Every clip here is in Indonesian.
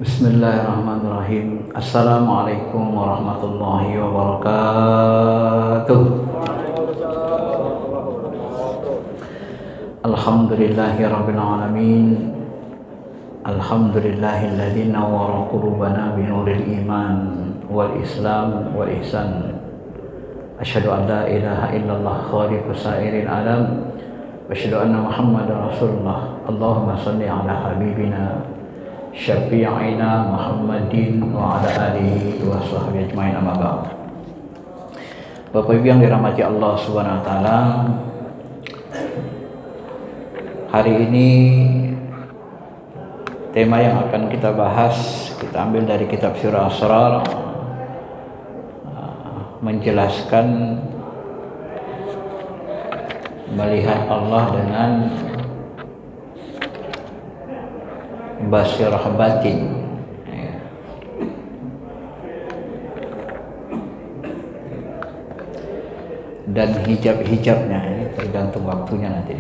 Bismillahirrahmanirrahim. Assalamualaikum warahmatullahi wabarakatuh. Alhamdulillahirabbil alamin. Alhamdulillahilladzi nawwara qulubana binuril iman wal islam wal ihsan. Asyhadu an la ilaha illallah khaliqus sairil alam wa asyhadu anna Muhammadar Rasulullah. Allahumma shalli ala habibina syafi'ina Muhammadin wa ala alihi wa sahbihi ajmain, amma ba'd. Bapak Ibu yang dirahmati Allah Subhanahu wa taala, hari ini tema yang akan kita bahas kita ambil dari kitab Sirah Asrar, menjelaskan melihat Allah dengan basirah batin. Dan hijab-hijabnya, ini tergantung waktunya nanti.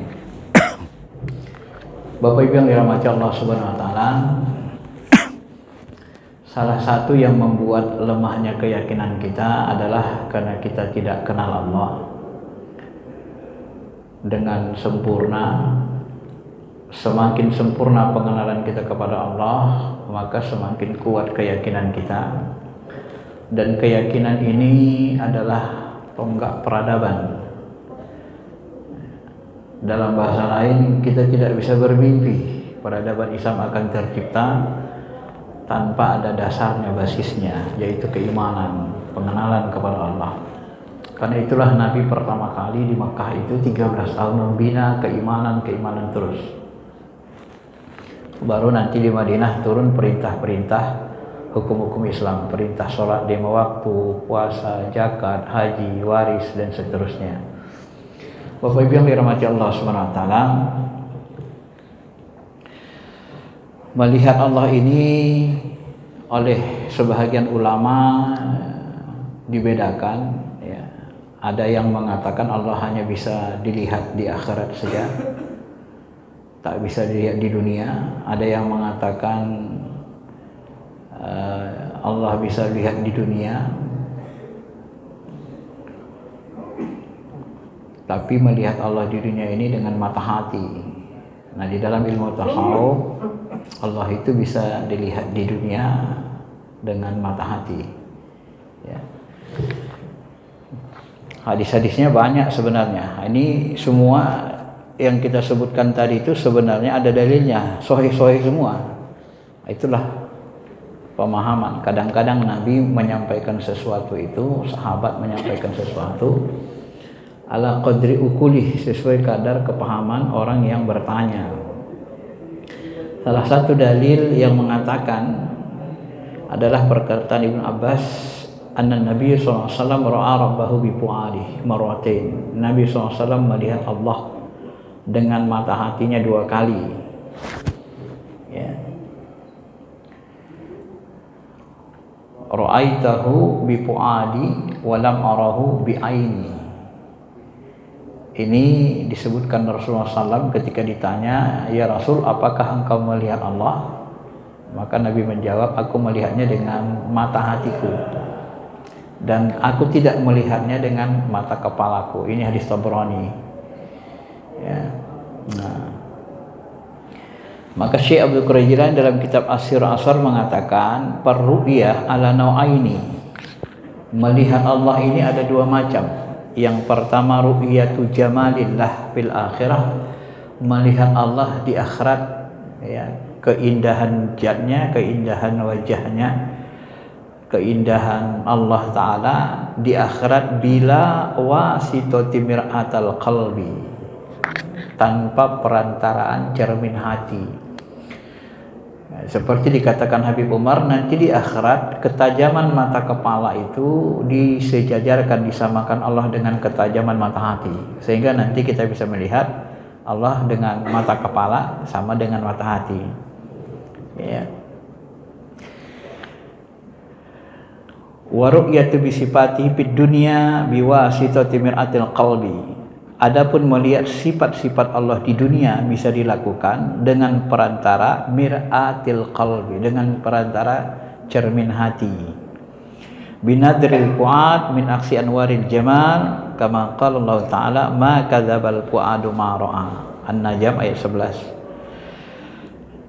Bapak Ibu yang dirahmati Allah Subhanahu wa taala, salah satu yang membuat lemahnya keyakinan kita adalah karena kita tidak kenal Allah dengan sempurna. Semakin sempurna pengenalan kita kepada Allah, maka semakin kuat keyakinan kita. Dan keyakinan ini adalah tonggak peradaban. Dalam bahasa lain, kita tidak bisa bermimpi peradaban Islam akan tercipta tanpa ada dasarnya, basisnya, yaitu keimanan, pengenalan kepada Allah. Karena itulah Nabi pertama kali di Makkah itu 13 tahun membina keimanan terus. Baru nanti di Madinah turun perintah-perintah hukum-hukum Islam, perintah sholat lima waktu, puasa, zakat, haji, waris, dan seterusnya. Bapak Ibu yang dirahmati Allah Subhanahu wa taala, melihat Allah ini oleh sebahagian ulama dibedakan, ya. Ada yang mengatakan Allah hanya bisa dilihat di akhirat saja, tak bisa dilihat di dunia. Ada yang mengatakan Allah bisa lihat di dunia, tapi melihat Allah di dunia ini dengan mata hati. Nah, di dalam ilmu tasawuf, Allah itu bisa dilihat di dunia dengan mata hati, ya. Hadis-hadisnya banyak sebenarnya. Ini semua yang kita sebutkan tadi itu sebenarnya ada dalilnya, sahih-sahih semua. Itulah pemahaman. Kadang-kadang Nabi menyampaikan sesuatu itu, sahabat menyampaikan sesuatu ala qadri ukulih, sesuai kadar kepahaman orang yang bertanya. Salah satu dalil yang mengatakan adalah perkataan Ibnu Abbas, anna Nabi SAW ra'a rabbahu bi fu'adihi marratain. Nabi SAW melihat Allah dengan mata hatinya 2 kali, ya. Ra'aitahu bi fu'adi wa lam arahu bi aini. Ini disebutkan Rasulullah SAW ketika ditanya, ya Rasul, apakah engkau melihat Allah? Maka Nabi menjawab, aku melihatnya dengan mata hatiku, dan aku tidak melihatnya dengan mata kepalaku. Ini hadis Tabrani, ya. Nah, maka Syekh Abdul Qadir Jilani dalam kitab As-Sirah Asrar mengatakan, perru'yah ala nau'aini, melihat Allah ini ada 2 macam. Yang pertama, ru'yatu jamalillah fil akhirah, melihat Allah di akhirat, ya, keindahan zatnya, keindahan wajahnya, keindahan Allah Ta'ala di akhirat, bila wasitati mir'atal qalbi, tanpa perantaraan cermin hati. Seperti dikatakan Habib Umar, nanti di akhirat ketajaman mata kepala itu disejajarkan, disamakan Allah dengan ketajaman mata hati, sehingga nanti kita bisa melihat Allah dengan mata kepala sama dengan mata hati, ya. Wa ru'yatu bi sifatihi fid dunya biwasitati mir'atil qalbi. Adapun melihat sifat-sifat Allah di dunia bisa dilakukan dengan perantara mir'atil qalbi, dengan perantara cermin hati. Binadril fuad min aksi anwaril jamal, kama qala Allah Ta'ala ma kadzabal fuadu ma ra'a. An-Najm ayat 11.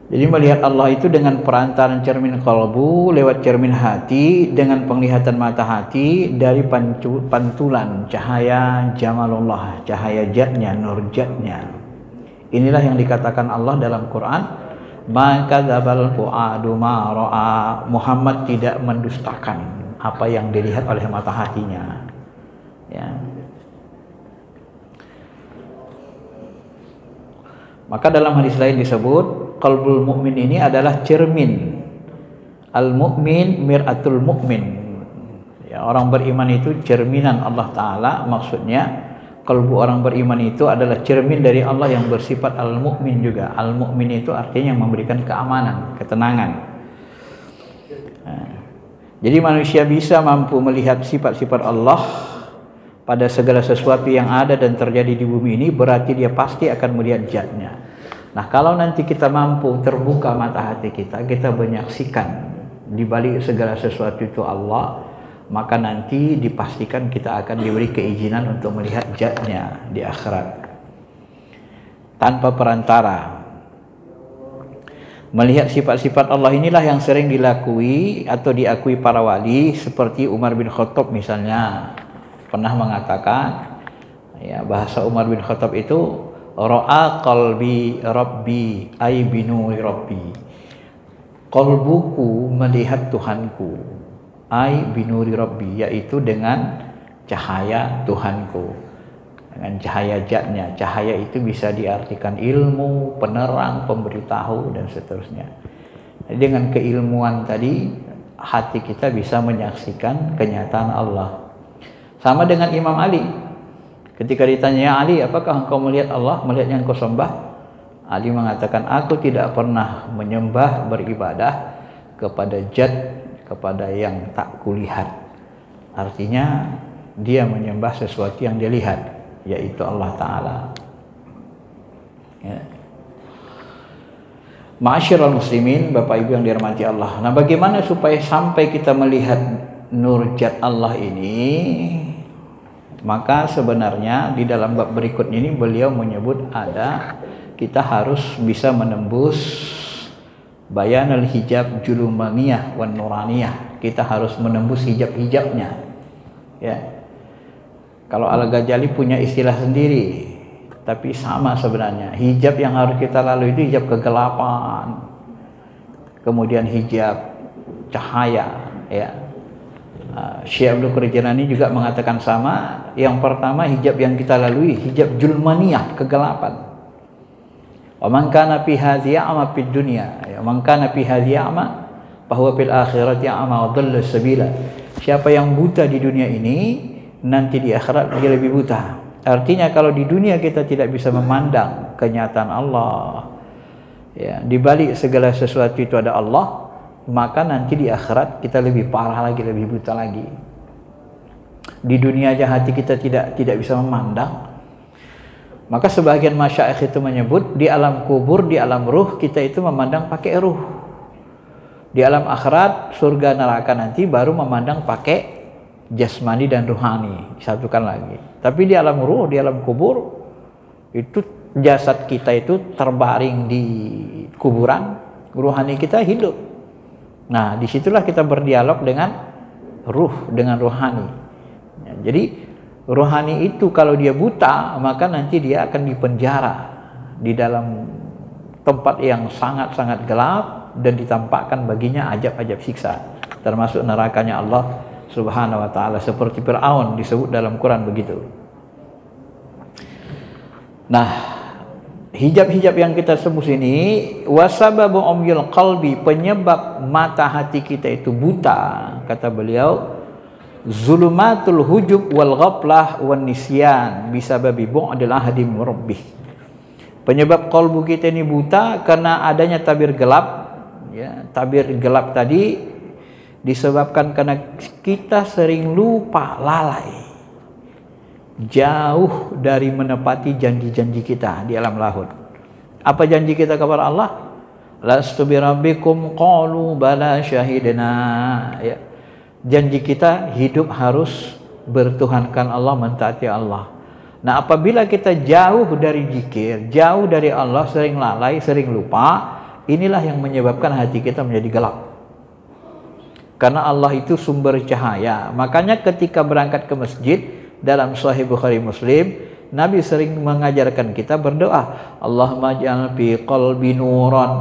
Jadi melihat Allah itu dengan perantaran cermin kalbu, lewat cermin hati, dengan penglihatan mata hati, dari pantulan cahaya jamalullah, cahaya jatnya, nur jatnya. Inilah yang dikatakan Allah dalam Quran, ma kadzabal fuadu ma ra'a. Muhammad tidak mendustakan apa yang dilihat oleh mata hatinya. Ya. Maka dalam hadis lain disebut qalbul mukmin ini adalah cermin. Al-mu'min mir'atul mu'min. Ya, orang beriman itu cerminan Allah Ta'ala. Maksudnya kalbu orang beriman itu adalah cermin dari Allah yang bersifat al-mu'min juga. Al-mu'min itu artinya yang memberikan keamanan, ketenangan. Nah, jadi manusia bisa mampu melihat sifat-sifat Allah pada segala sesuatu yang ada dan terjadi di bumi ini, berarti dia pasti akan melihat zatnya. Nah, kalau nanti kita mampu terbuka mata hati kita menyaksikan di balik segala sesuatu itu Allah, maka nanti dipastikan kita akan diberi keizinan untuk melihat zatnya di akhirat tanpa perantara. Melihat sifat-sifat Allah inilah yang sering dilakui atau diakui para wali, seperti Umar bin Khattab misalnya pernah mengatakan, ya, bahasa Umar bin Khattab itu ra'a qalbi rabbi ay binuri rabbi. Qalbuku melihat Tuhanku, ay binuri rabbi, yaitu dengan cahaya Tuhanku, dengan cahaya zatnya. Cahaya itu bisa diartikan ilmu, penerang, pemberitahu, dan seterusnya. Jadi dengan keilmuan tadi, hati kita bisa menyaksikan kenyataan Allah. Sama dengan Imam Ali. Ketika ditanya, ya Ali, apakah engkau melihat Allah, melihat yang kau sembah? Ali mengatakan, aku tidak pernah menyembah, beribadah kepada zat, kepada yang tak kulihat. Artinya dia menyembah sesuatu yang dia lihat, yaitu Allah Ta'ala. Ya. Ma'asyiral muslimin, Bapak Ibu yang dirahmati Allah. Nah, bagaimana supaya sampai kita melihat nur zat Allah ini? Maka sebenarnya di dalam bab berikutnya ini beliau menyebut kita harus bisa menembus bayanul hijab julumaniyah wan nuraniyah. Kita harus menembus hijab-hijabnya. Ya. Kalau Al-Ghazali punya istilah sendiri, tapi sama sebenarnya. Hijab yang harus kita lalui itu hijab kegelapan. Kemudian hijab cahaya, ya. Syekh Abdul Qadir Jilani juga mengatakan sama. Yang pertama hijab yang kita lalui hijab julmaniyah, kegelapan. Wa man kana fi hadhihi a'ma fid dunya, ya man kana fi hadhihi a'ma fa huwa fil akhirati a'ma wa dhalla sabila. Siapa yang buta di dunia ini, nanti di akhirat dia lebih buta. Artinya kalau di dunia kita tidak bisa memandang kenyataan Allah, ya, di balik segala sesuatu itu ada Allah, maka nanti di akhirat kita lebih parah lagi, lebih buta lagi. Di dunia aja hati kita tidak bisa memandang. Maka sebagian masyayikh itu menyebut di alam kubur, di alam ruh kita itu memandang pakai ruh. Di alam akhirat, surga neraka nanti baru memandang pakai jasmani dan ruhani, disatukan lagi. Tapi di alam ruh, di alam kubur, itu jasad kita itu terbaring di kuburan, ruhani kita hidup. Nah, disitulah kita berdialog dengan ruh, dengan rohani. Ya, jadi rohani itu kalau dia buta, maka nanti dia akan dipenjara di dalam tempat yang sangat-sangat gelap dan ditampakkan baginya ajab-ajab siksa, termasuk nerakanya Allah Subhanahu wa Ta'ala, seperti Fir'aun disebut dalam Quran begitu. Nah, hijab-hijab yang kita sebut ini, wasababu umyul qalbi, penyebab mata hati kita itu buta, kata beliau, zulumatul hujub wal ghaflah wan nisyan bisababi bu'dil ahdi min rabbih. Penyebab kalbu kita ini buta karena adanya tabir gelap, ya. Tabir gelap tadi disebabkan karena kita sering lupa, lalai jauh dari menepati janji-janji kita di alam lahud. Apa janji kita kepada Allah? Lastu birabbikum qalu bala syahidna. Ya. Janji kita hidup harus bertuhankan Allah, mentaati Allah. Nah, apabila kita jauh dari zikir, jauh dari Allah, sering lalai, sering lupa, inilah yang menyebabkan hati kita menjadi gelap. Karena Allah itu sumber cahaya. Makanya ketika berangkat ke masjid, dalam Sahih Bukhari Muslim, Nabi sering mengajarkan kita berdoa, Allahumma ja'al fi qalbi nuran,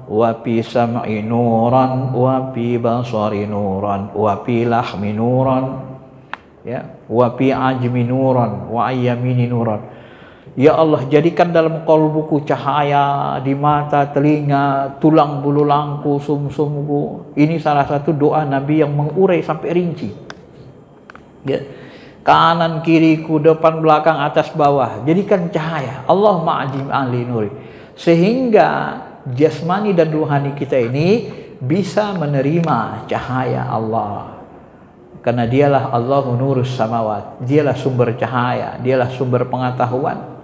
wa fi sam'i nuran, wa fi basari nuran, wa fi lahmi nuran, ya, wa fi ajmi nuran, wa ayyamini nuran. Ya Allah, jadikan dalam qalbuku cahaya, di mata, telinga, tulang bululangku, sumsumku. Ini salah satu doa Nabi yang mengurai sampai rinci. Ya. Kanan, kiriku, depan, belakang, atas, bawah. Jadikan cahaya. Allahumma ajim ahli nuri. Sehingga jasmani dan ruhani kita ini bisa menerima cahaya Allah. Karena dialah Allahu nurus samawat. Dialah sumber cahaya. Dialah sumber pengetahuan.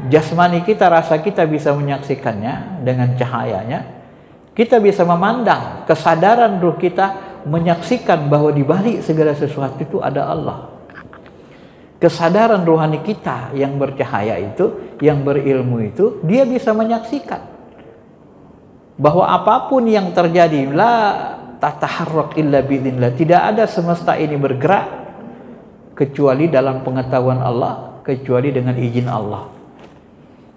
Jasmani kita, rasa kita bisa menyaksikannya dengan cahayanya. Kita bisa memandang, kesadaran ruh kita menyaksikan bahwa di balik segala sesuatu itu ada Allah. Kesadaran rohani kita yang bercahaya itu, yang berilmu itu, dia bisa menyaksikan bahwa apapun yang terjadi, la tataharrak illa biidznillah, tidak ada semesta ini bergerak kecuali dalam pengetahuan Allah, kecuali dengan izin Allah.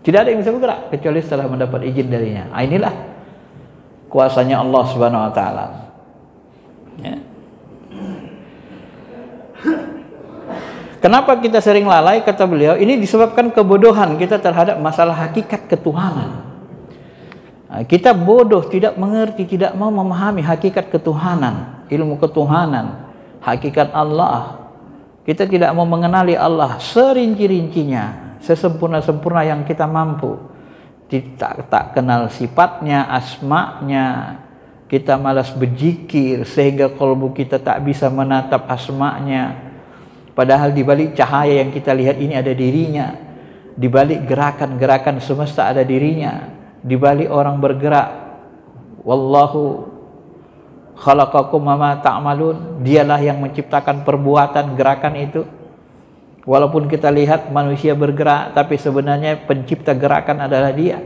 Tidak ada yang bisa bergerak kecuali setelah mendapat izin darinya. Inilah kuasanya Allah Subhanahu wa taala. Ya. Kenapa kita sering lalai, kata beliau? Ini disebabkan kebodohan kita terhadap masalah hakikat ketuhanan. Kita bodoh, tidak mengerti, tidak mau memahami hakikat ketuhanan, ilmu ketuhanan, hakikat Allah. Kita tidak mau mengenali Allah serinci-rincinya, sesempurna-sempurna yang kita mampu. Tak kenal sifatnya, asma'nya. Kita malas berzikir sehingga kalbu kita tak bisa menatap asma'nya. Padahal di balik cahaya yang kita lihat ini ada dirinya. Di balik gerakan-gerakan semesta ada dirinya. Di balik orang bergerak, wallahu khalaqakum wama ta'malun, dialah yang menciptakan perbuatan gerakan itu. Walaupun kita lihat manusia bergerak, tapi sebenarnya pencipta gerakan adalah dia.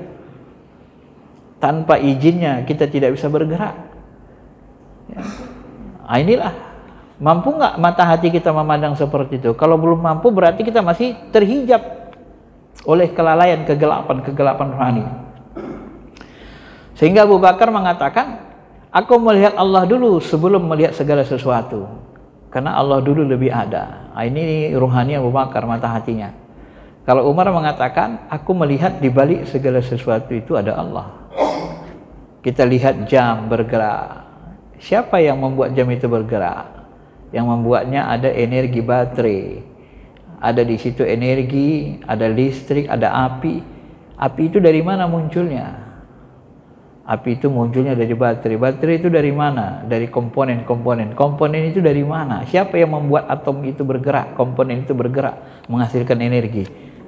Tanpa izinnya kita tidak bisa bergerak. Ya. Nah, inilah, mampu nggak mata hati kita memandang seperti itu? Kalau belum mampu, berarti kita masih terhijab oleh kelalaian, kegelapan rohani. Sehingga Abu Bakar mengatakan, aku melihat Allah dulu sebelum melihat segala sesuatu. Karena Allah dulu lebih ada. Nah, ini ruhani Abu Bakar, mata hatinya. Kalau Umar mengatakan, aku melihat di balik segala sesuatu itu ada Allah. Kita lihat jam bergerak. Siapa yang membuat jam itu bergerak? Yang membuatnya ada energi baterai. Ada di situ energi, ada listrik, ada api. Api itu dari mana munculnya? Api itu munculnya dari baterai. Baterai itu dari mana? Dari komponen-komponen. Komponen itu dari mana? Siapa yang membuat atom itu bergerak? Komponen itu bergerak, menghasilkan energi.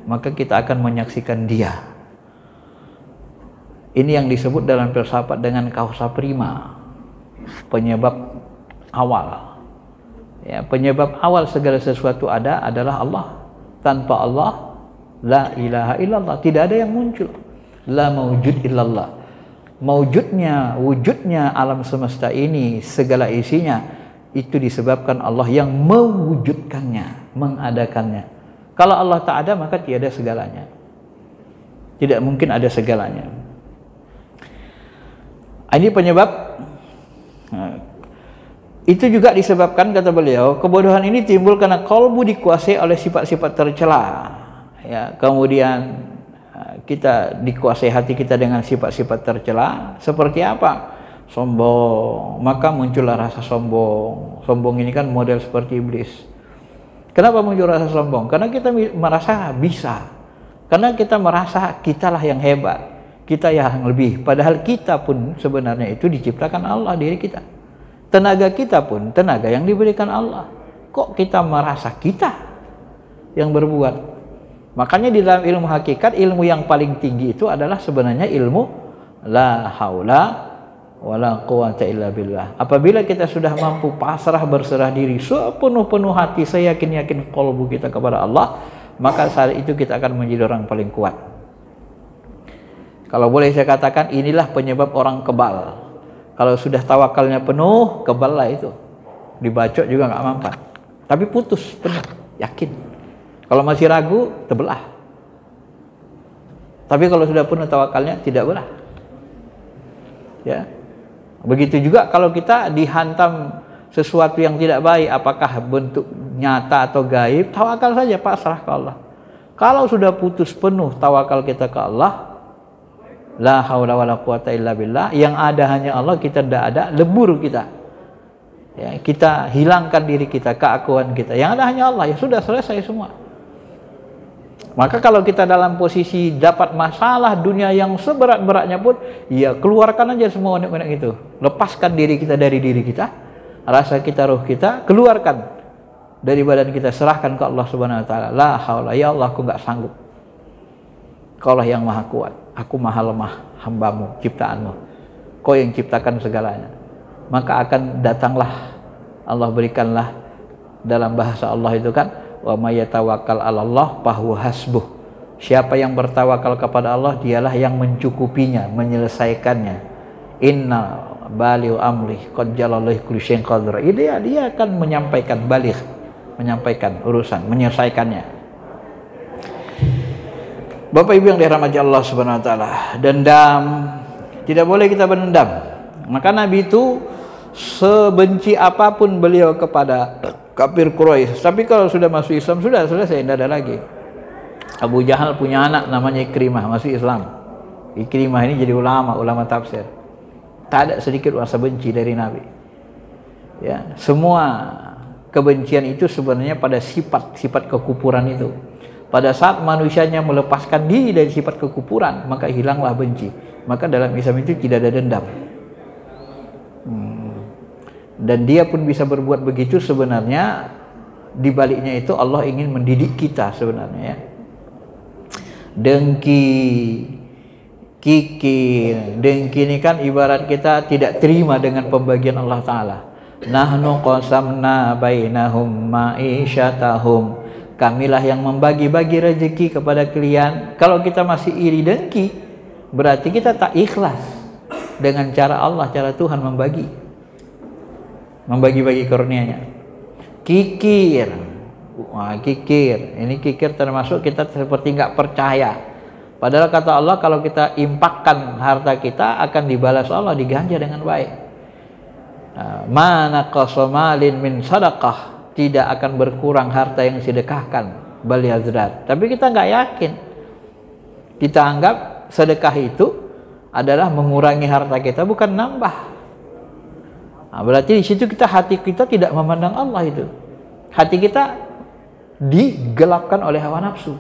Maka kita akan menyaksikan dia. Ini yang disebut dalam filsafat dengan causa prima, penyebab awal. Ya, penyebab awal segala sesuatu adalah Allah. Tanpa Allah, la ilaha illallah, tidak ada yang muncul. La maujud illallah. Wujudnya alam semesta ini, segala isinya, itu disebabkan Allah yang mewujudkannya, mengadakannya. Kalau Allah tak ada, maka tiada segalanya. Tidak mungkin ada segalanya. Ini penyebab. Itu juga disebabkan, kata beliau, kebodohan ini timbul karena kalbu dikuasai oleh sifat-sifat tercela. Ya, kemudian kita dikuasai hati kita dengan sifat-sifat tercela. Seperti apa? Sombong. Maka muncullah rasa sombong. Sombong ini kan model seperti iblis. Kenapa muncul rasa sombong? Karena kita merasa bisa. Karena kita merasa kitalah yang hebat, kita yang lebih. Padahal kita pun sebenarnya itu diciptakan Allah, diri kita. Tenaga kita pun tenaga yang diberikan Allah. Kok kita merasa kita? yang berbuat. Makanya di dalam ilmu hakikat, ilmu yang paling tinggi itu adalah sebenarnya ilmu la haula wala quwata illa billah. Apabila kita sudah mampu pasrah, berserah diri sepenuh-penuh hati, saya yakin qalbu kita kepada Allah, maka saat itu kita akan menjadi orang paling kuat. Kalau boleh saya katakan, inilah penyebab orang kebal. Kalau sudah tawakalnya penuh, kebal lah itu. Dibacok juga nggak mampan. Tapi putus penuh, yakin. Kalau masih ragu, terbelah. Tapi kalau sudah penuh tawakalnya, tidak belah. Ya. Begitu juga kalau kita dihantam sesuatu yang tidak baik, apakah bentuk nyata atau gaib, tawakal saja, pasrah ke Allah. Kalau sudah putus penuh tawakal kita ke Allah, la haula wala quwata illa billah, yang ada hanya Allah, kita tidak ada, lebur kita. Ya, kita hilangkan diri kita, keakuan kita. Yang ada hanya Allah, ya sudah selesai semua. Maka kalau kita dalam posisi dapat masalah dunia yang seberat-beratnya pun, ya keluarkan aja semua unek-unek itu. Lepaskan diri kita dari diri kita, rasa kita, roh kita, keluarkan dari badan kita, serahkan ke Allah Subhanahu wa taala. La haula, ya Allah, aku enggak sanggup. Kau lah yang maha kuat, aku maha lemah, hambamu, ciptaanmu. Kau yang ciptakan segalanya. Maka akan datanglah Allah, berikanlah, dalam bahasa Allah itu kan, wa may yatawakkal 'alallah fahuwa hasbuh. Siapa yang bertawakal kepada Allah, dialah yang mencukupinya, menyelesaikannya. Inna baligh amri qad jalallahu kulli syai'in qadra. Dia akan menyampaikan, baligh, menyampaikan urusan, menyelesaikannya. Bapak Ibu yang dirahmati Allah Subhanahu wa taala, dendam, tidak boleh kita berdendam. Maka Nabi itu sebenci apapun beliau kepada kafir Quraisy, tapi kalau sudah masuk Islam sudah selesai, tidak ada lagi. Abu Jahal punya anak namanya Ikrimah, masuk Islam. Ikrimah ini jadi ulama tafsir. Tak ada sedikit rasa benci dari Nabi. Ya, semua kebencian itu sebenarnya pada sifat kekufuran itu. Pada saat manusianya melepaskan diri dari sifat kekufuran, maka hilanglah benci. Maka dalam Islam itu tidak ada dendam. Dan dia pun bisa berbuat begitu sebenarnya, di baliknya itu Allah ingin mendidik kita sebenarnya, ya. Dengki, kikir, dengki ini kan ibarat kita tidak terima dengan pembagian Allah Ta'ala. Nahnu qasamna bainahum ma'isyatahum. Kamilah yang membagi-bagi rezeki kepada kalian. Kalau kita masih iri dengki, berarti kita tak ikhlas dengan cara Allah, cara Tuhan membagi-bagi karunia-Nya. Kikir, wah, kikir, ini kikir termasuk kita seperti nggak percaya. Padahal kata Allah, kalau kita impakkan harta kita akan dibalas Allah, diganja dengan baik. Mana qasamalin min sadaqah, tidak akan berkurang harta yang sedekahkan, bal yazdat. Tapi kita nggak yakin. Kita anggap sedekah itu adalah mengurangi harta kita, bukan nambah. Nah, berarti di situ hati kita tidak memandang Allah itu. Hati kita digelapkan oleh hawa nafsu.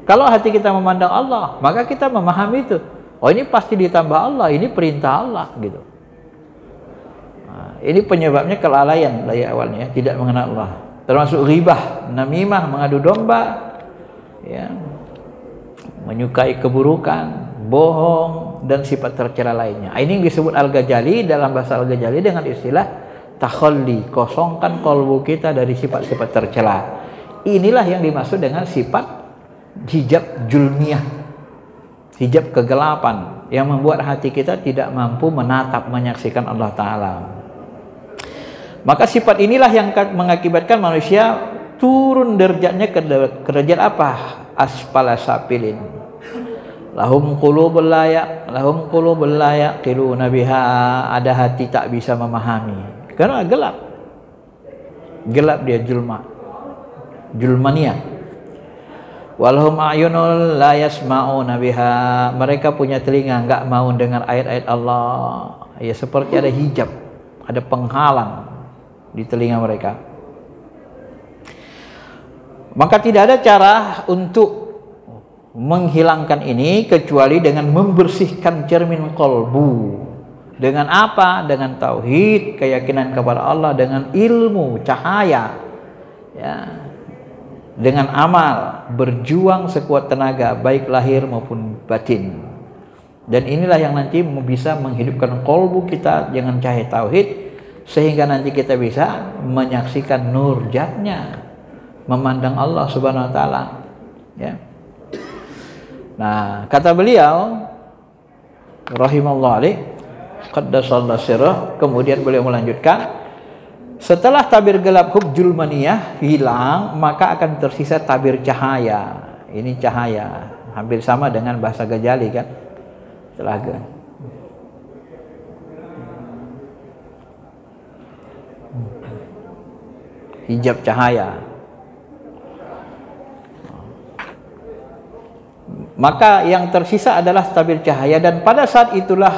Kalau hati kita memandang Allah, maka kita memahami itu. Oh, ini pasti ditambah Allah, ini perintah Allah gitu. Nah, ini penyebabnya kelalaian dari awalnya, tidak mengenal Allah. Termasuk ghibah, namimah, mengadu domba, ya, menyukai keburukan, bohong, dan sifat tercela lainnya. Ini yang disebut Al-Ghazali, dalam bahasa Al-Ghazali dengan istilah takhalli, kosongkan kalbu kita dari sifat-sifat tercela. Inilah yang dimaksud dengan sifat hijab julmiyah, hijab kegelapan, yang membuat hati kita tidak mampu menatap, menyaksikan Allah Ta'ala. Maka sifat inilah yang mengakibatkan manusia turun derajatnya ke derajat apa? Asfala safilin. Lahum qulubul la yaqiluna biha, ada hati tak bisa memahami karena gelap dia, julmania. Walhum a'yunul la yasma'una biha, mereka punya telinga enggak mau dengar ayat-ayat Allah, ya seperti ada hijab, ada penghalang di telinga mereka. Maka tidak ada cara untuk menghilangkan ini kecuali dengan membersihkan cermin kolbu. Dengan apa? Dengan tauhid, keyakinan kepada Allah, dengan ilmu, cahaya, ya, dengan amal, berjuang sekuat tenaga baik lahir maupun batin. Dan inilah yang nanti bisa menghidupkan kolbu kita dengan cahaya tauhid, sehingga nanti kita bisa menyaksikan nur zatnya, memandang Allah Subhanahu wa taala, ya. Nah, kata beliau rahimallahu alaih qaddasallahu sirrah, kemudian beliau melanjutkan, setelah tabir gelap hubjul maniyah hilang, maka akan tersisa tabir cahaya. Ini cahaya, hampir sama dengan bahasa Ghazali kan, telaga. Hijab cahaya. Maka yang tersisa adalah tabir cahaya, dan pada saat itulah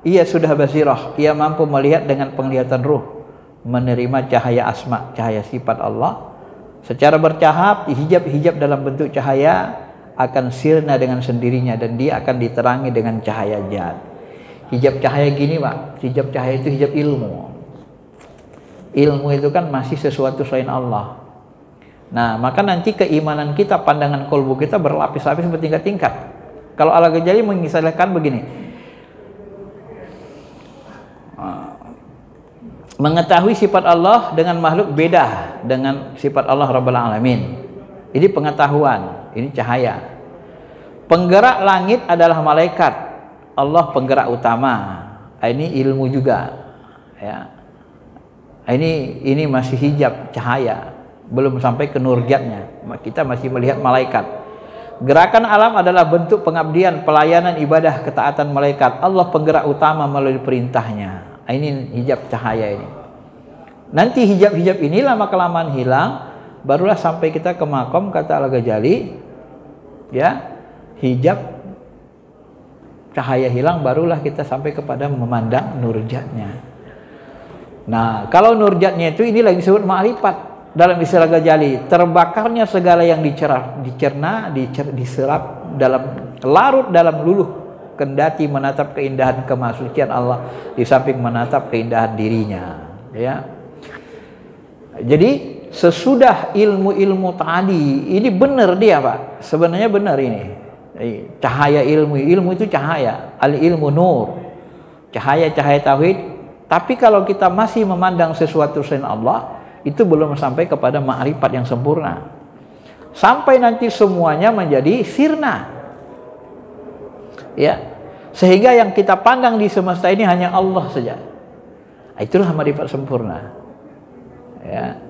ia sudah basirah, ia mampu melihat dengan penglihatan ruh, menerima cahaya asma, cahaya sifat Allah secara bertahap. Hijab-hijab dalam bentuk cahaya akan sirna dengan sendirinya, dan dia akan diterangi dengan cahaya zat. Hijab cahaya gini Pak, hijab cahaya itu hijab ilmu. Ilmu itu kan masih sesuatu selain Allah. Nah, maka nanti keimanan kita, pandangan kolbu kita berlapis-lapis, bertingkat-tingkat. Kalau Al-Ghazali mengistilahkan begini, mengetahui sifat Allah dengan makhluk beda dengan sifat Allah Rabbul Alamin. Ini pengetahuan, ini cahaya. Penggerak langit adalah malaikat, Allah penggerak utama. Ini ilmu juga, ya. Ini masih hijab cahaya, belum sampai ke nur zatnya. Kita masih melihat malaikat. Gerakan alam adalah bentuk pengabdian, pelayanan, ibadah, ketaatan malaikat. Allah penggerak utama melalui perintahnya. Ini hijab cahaya ini. Nanti hijab-hijab ini lama-kelamaan hilang, barulah sampai kita ke makom, kata Al-Ghazali, ya, hijab cahaya hilang, barulah kita sampai kepada memandang nur zatnya. Nah, kalau nur zatnya itu, ini lagi disebut ma'rifat dalam istilah Ghazali, terbakarnya segala yang dicerna, diserap dalam, larut dalam luluh, kendati menatap keindahan kemasucian Allah di samping menatap keindahan dirinya, ya. Jadi sesudah ilmu-ilmu tadi, ini benar dia Pak, sebenarnya benar ini. Cahaya ilmu itu cahaya, al-ilmu nur, cahaya-cahaya tauhid. Tapi kalau kita masih memandang sesuatu selain Allah, itu belum sampai kepada ma'rifat yang sempurna. Sampai nanti semuanya menjadi sirna, ya. Sehingga yang kita pandang di semesta ini hanya Allah saja. Itulah ma'rifat sempurna, ya.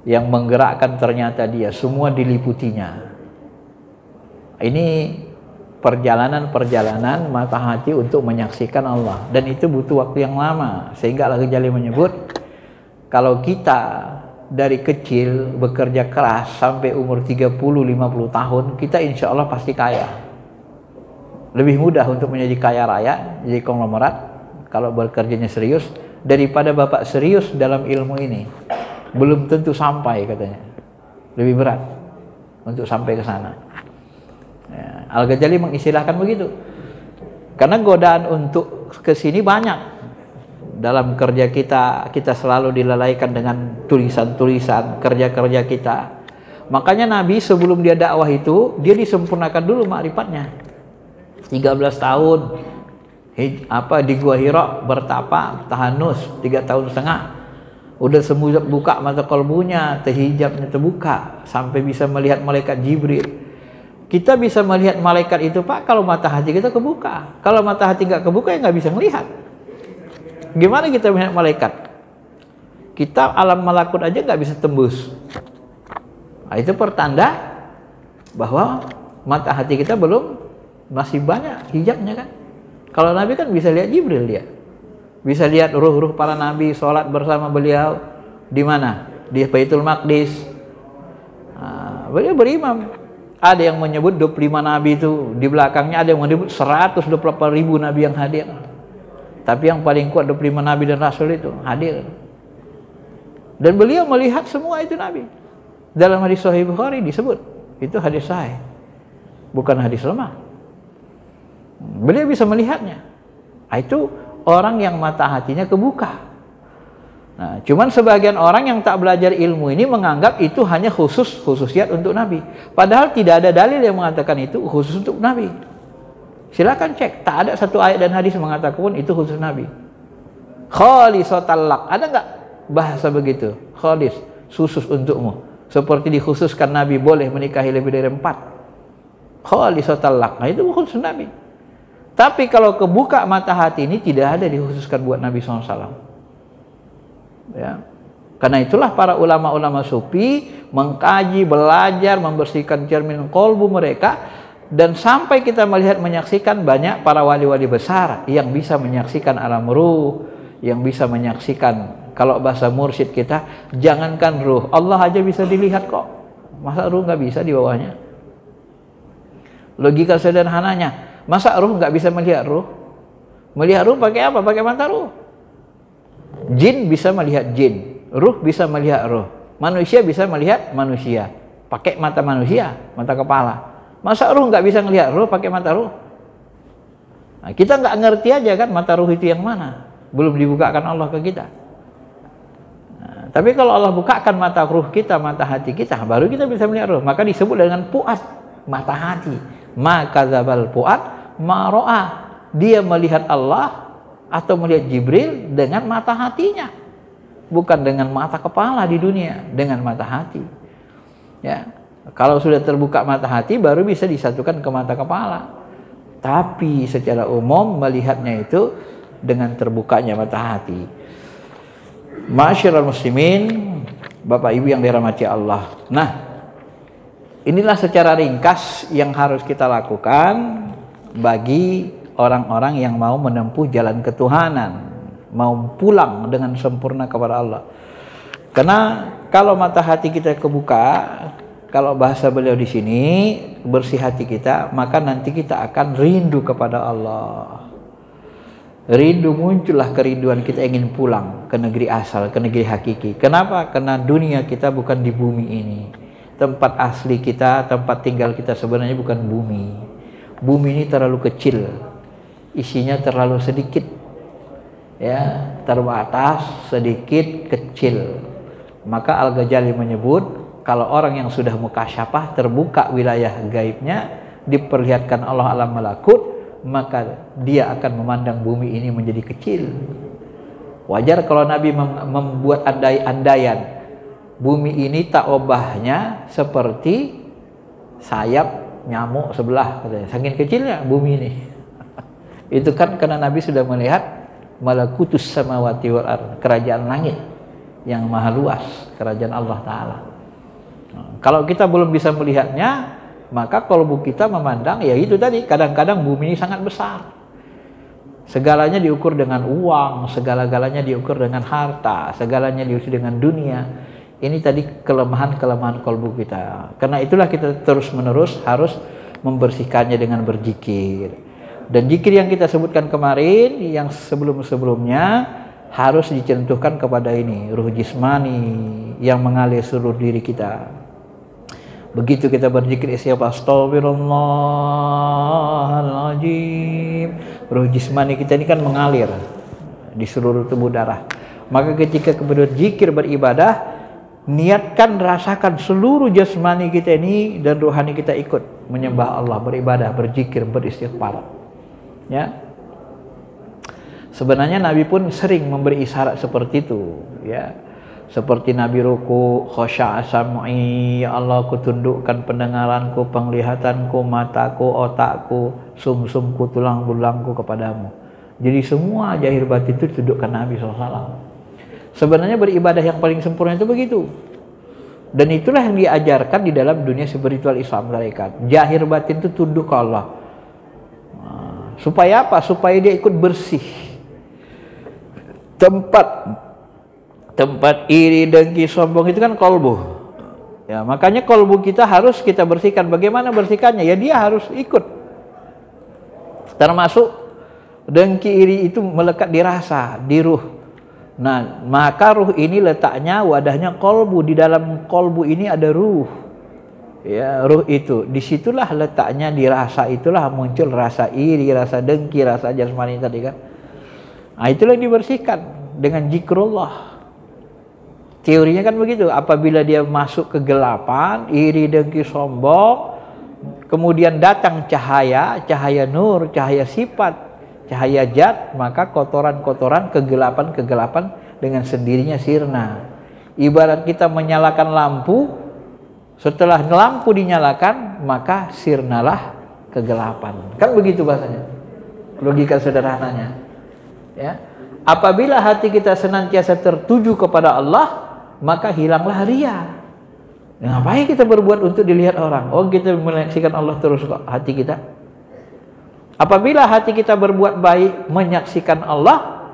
Yang menggerakkan ternyata dia, semua diliputinya. Ini perjalanan mata hati untuk menyaksikan Allah, dan itu butuh waktu yang lama. Sehingga Al-Ghazali menyebut, kalau kita dari kecil bekerja keras sampai umur 30-50 tahun, kita insya Allah pasti kaya. Lebih mudah untuk menjadi kaya raya, jadi konglomerat, kalau bekerjanya serius, daripada bapak serius dalam ilmu ini. Belum tentu sampai, katanya. Lebih berat untuk sampai ke sana. Ya, Al-Ghazali mengistilahkan begitu. Karena godaan untuk ke sini banyak. Dalam kerja kita selalu dilalaikan dengan tulisan-tulisan, kerja-kerja kita. Makanya Nabi sebelum dia dakwah itu, dia disempurnakan dulu ma'rifatnya. 13 tahun di Gua Hira bertapa, tahanus 3,5 tahun. Udah semua buka mata kolbunya, terhijabnya terbuka, sampai bisa melihat malaikat Jibril. Kita bisa melihat malaikat itu Pak kalau mata hati kita kebuka. Kalau mata hati nggak kebuka, ya nggak bisa melihat. Gimana kita melihat malaikat? Kita alam malakut aja nggak bisa tembus. Nah, itu pertanda bahwa mata hati kita masih banyak hijabnya kan. Kalau Nabi kan bisa lihat Jibril, dia bisa lihat ruh-ruh para nabi sholat bersama beliau di mana? Di Baitul Maqdis. Nah, beliau berimam. Ada yang menyebut 25 nabi itu, di belakangnya ada yang menyebut 128.000 nabi yang hadir. Tapi yang paling kuat 25 nabi dan rasul itu hadir. Dan beliau melihat semua itu nabi. Dalam hadis Sahih Bukhari disebut, itu hadis sahih, bukan hadis lemah. Beliau bisa melihatnya. Itu orang yang mata hatinya kebuka. Nah, cuman sebagian orang yang tak belajar ilmu ini menganggap itu hanya khususiat untuk Nabi. Padahal tidak ada dalil yang mengatakan itu khusus untuk Nabi. Silakan cek, tak ada satu ayat dan hadis mengatakan pun itu khusus Nabi. Khalisatal lak, ada nggak bahasa begitu? Khalis, khusus untukmu. Seperti dikhususkan Nabi boleh menikahi lebih dari 4. Khalisatal lak, nah itu khusus Nabi. Tapi kalau kebuka mata hati ini tidak ada dikhususkan buat Nabi SAW. Ya. Karena itulah para ulama-ulama sufi mengkaji, belajar, membersihkan cermin kolbu mereka, dan sampai kita melihat menyaksikan banyak para wali-wali besar yang bisa menyaksikan alam ruh, yang bisa menyaksikan, kalau bahasa mursyid kita, jangankan ruh, Allah aja bisa dilihat kok. Masa ruh nggak bisa di bawahnya? Logika sederhananya, masa ruh nggak bisa melihat ruh? Melihat ruh pakai apa? Pakai mata ruh. Jin bisa melihat jin, ruh bisa melihat ruh, manusia bisa melihat manusia pakai mata manusia, mata kepala. Masa ruh nggak bisa melihat ruh pakai mata ruh? Nah, kita nggak ngerti aja kan mata ruh itu yang mana, belum dibukakan Allah ke kita. Nah, tapi kalau Allah bukakan mata ruh kita, mata hati kita, baru kita bisa melihat ruh. Maka disebut dengan fuad, mata hati. Maka dzabal fuad ma ra'a, dia melihat Allah atau melihat Jibril dengan mata hatinya, bukan dengan mata kepala di dunia, dengan mata hati. Ya, kalau sudah terbuka mata hati baru bisa disatukan ke mata kepala. Tapi secara umum melihatnya itu dengan terbukanya mata hati. Ma'asyiral muslimin, Bapak Ibu yang dirahmati Allah. Nah, inilah secara ringkas yang harus kita lakukan bagi orang-orang yang mau menempuh jalan ketuhanan, mau pulang dengan sempurna kepada Allah. Karena kalau mata hati kita kebuka, kalau bahasa beliau di sini, bersih hati kita, maka nanti kita akan rindu kepada Allah. Rindu, muncullah kerinduan kita ingin pulang ke negeri asal, ke negeri hakiki. Kenapa? Karena dunia kita bukan di bumi ini. Tempat asli kita, tempat tinggal kita sebenarnya bukan bumi. Bumi ini terlalu kecil, isinya terlalu sedikit, ya, terbatas, sedikit, kecil. Maka Al-Ghazali menyebut, kalau orang yang sudah mukasyafah, terbuka wilayah gaibnya, diperlihatkan Allah alam malakut, maka dia akan memandang bumi ini menjadi kecil. Wajar kalau Nabi membuat andai-andaian, bumi ini tak obahnya seperti sayap nyamuk sebelah, katanya. Saking kecilnya bumi ini. Itu kan karena Nabi sudah melihat malakutus samawati wal ardh, kerajaan langit yang maha luas, kerajaan Allah Ta'ala. Kalau kita belum bisa melihatnya, maka kolbu kita memandang, ya itu tadi, kadang-kadang bumi ini sangat besar. Segalanya diukur dengan uang, segala-galanya diukur dengan harta, segalanya diukur dengan dunia. Ini tadi kelemahan-kelemahan kolbu kita. Karena itulah kita terus-menerus harus membersihkannya dengan berzikir. Dan zikir yang kita sebutkan kemarin, yang sebelum-sebelumnya, harus dicentuhkan kepada ini, ruh jismani yang mengalir seluruh diri kita. Begitu kita berzikir istighfar, astagfirullahaladzim, ruh jismani kita ini kan mengalir di seluruh tubuh darah. Maka ketika kita berzikir, beribadah, niatkan, rasakan seluruh jasmani kita ini dan rohani kita ikut menyembah Allah, beribadah, berzikir, beristighfar. Ya, sebenarnya Nabi pun sering memberi isyarat seperti itu, ya, seperti Nabi ruku, khosya'a sam'i, ya Allah, ku tundukkan pendengaranku, penglihatanku, mataku, otakku, sumsumku, tulang belangku kepadamu. Jadi semua zahir batin itu tundukkan Nabi SAW. Sebenarnya beribadah yang paling sempurna itu begitu, dan itulah yang diajarkan di dalam dunia spiritual Islam mereka. Zahir batin itu tunduk ke Allah. Supaya apa? Supaya dia ikut bersih. Tempat iri, dengki, sombong itu kan kolbu. Ya, makanya kolbu kita harus kita bersihkan. Bagaimana bersihkannya? Ya dia harus ikut. Termasuk dengki, iri itu melekat di rasa, di ruh. Nah, maka ruh ini letaknya, wadahnya kolbu. Di dalam kolbu ini ada ruh. Ya, ruh itu, disitulah letaknya, di rasa itulah muncul rasa iri, rasa dengki, rasa jasmani tadi kan. Nah, itulah yang dibersihkan dengan zikrullah. Teorinya kan begitu, apabila dia masuk kegelapan, iri, dengki, sombong, kemudian datang cahaya, cahaya nur, cahaya sifat, cahaya zat, maka kotoran-kotoran, kegelapan-kegelapan dengan sendirinya sirna. Ibarat kita menyalakan lampu, setelah lampu dinyalakan, maka sirnalah kegelapan. Kan begitu bahasanya. Logika sederhananya. Ya. Apabila hati kita senantiasa tertuju kepada Allah, maka hilanglah ria. Ngapain kita berbuat untuk dilihat orang? Oh, kita menyaksikan Allah terus kok hati kita. Apabila hati kita berbuat baik menyaksikan Allah,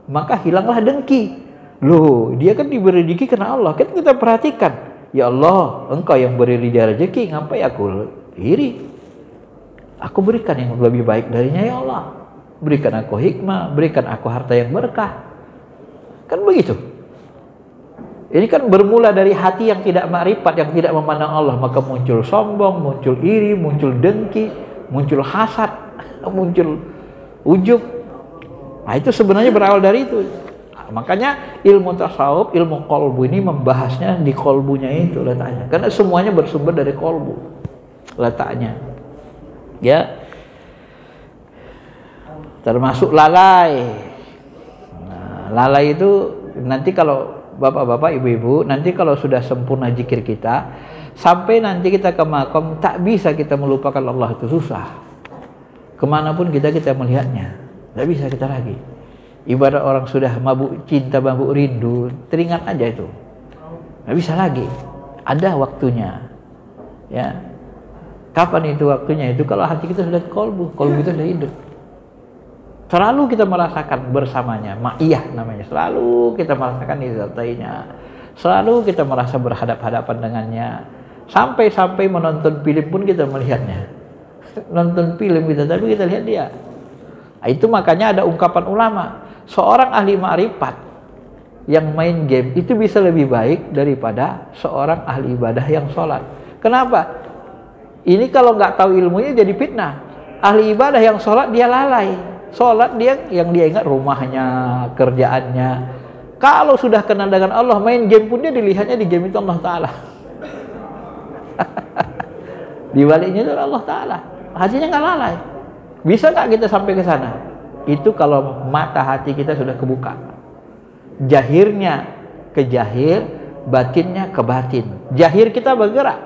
maka hilanglah dengki. Loh, dia kan diberi rezeki karena Allah. Kan kita perhatikan, ya Allah, Engkau yang beri dia rezeki, ngapain aku iri? Aku berikan yang lebih baik darinya, ya Allah. Berikan aku hikmah, berikan aku harta yang berkah. Kan begitu. Ini kan bermula dari hati yang tidak makrifat, yang tidak memandang Allah, maka muncul sombong, muncul iri, muncul dengki, muncul hasad, muncul ujub. Nah, itu sebenarnya berawal dari itu. Nah, makanya ilmu tasawuf, ilmu kolbu ini membahasnya di kolbunya itu letaknya. Karena semuanya bersumber dari kolbu letaknya. Ya. Termasuk lalai. Nah, lalai itu nanti kalau bapak-bapak, ibu-ibu, nanti kalau sudah sempurna zikir kita, sampai nanti kita ke makom, tak bisa kita melupakan Allah, itu susah. Kemanapun kita melihatnya, tak bisa kita lagi. Ibarat orang sudah mabuk cinta, mabuk rindu, teringat aja itu, tak bisa lagi. Ada waktunya, ya. Kapan itu waktunya? Itu kalau hati kita sudah kolbu kita sudah hidup. Selalu kita merasakan bersamanya, ma'iyah namanya. Selalu kita merasakan izatainya. Selalu kita merasa berhadap-hadapan dengannya. Sampai-sampai menonton film pun kita melihatnya. Nonton film kita, tapi kita lihat dia. Nah, itu makanya ada ungkapan ulama. Seorang ahli ma'rifat yang main game itu bisa lebih baik daripada seorang ahli ibadah yang sholat. Kenapa? Ini kalau nggak tahu ilmunya jadi fitnah. Ahli ibadah yang sholat dia lalai. Sholat dia yang dia ingat rumahnya, kerjaannya. Kalau sudah kenal dengan Allah, main game pun dia dilihatnya di game itu Allah Ta'ala. Di baliknya itu Allah Ta'ala. Hatinya nggak lalai. Bisa nggak kita sampai ke sana? Itu kalau mata hati kita sudah kebuka. Jahirnya ke jahir, batinnya ke batin. Jahir kita bergerak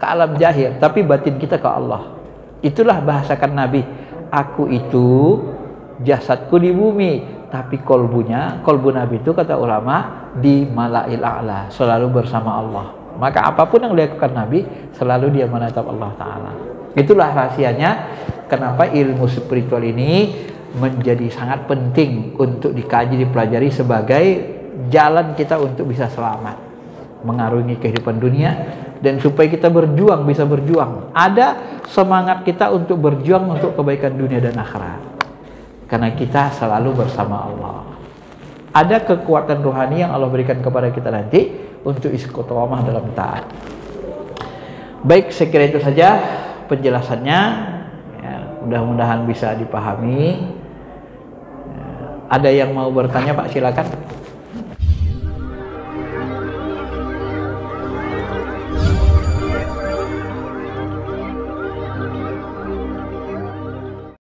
ke alam jahir, tapi batin kita ke Allah. Itulah bahasakan Nabi. Aku itu jasadku di bumi, tapi kolbu Nabi itu kata ulama di malail a'la, selalu bersama Allah. Maka apapun yang dilakukan Nabi, selalu dia menatap Allah Ta'ala. Itulah rahasianya kenapa ilmu spiritual ini menjadi sangat penting untuk dikaji, dipelajari sebagai jalan kita untuk bisa selamat mengarungi kehidupan dunia, dan supaya kita berjuang, bisa berjuang. Ada semangat kita untuk berjuang untuk kebaikan dunia dan akhirat. Karena kita selalu bersama Allah. Ada kekuatan rohani yang Allah berikan kepada kita nanti untuk istiqomah dalam taat. Baik, saya kira itu saja penjelasannya. Ya, mudah-mudahan bisa dipahami. Ya, ada yang mau bertanya, Pak, silakan.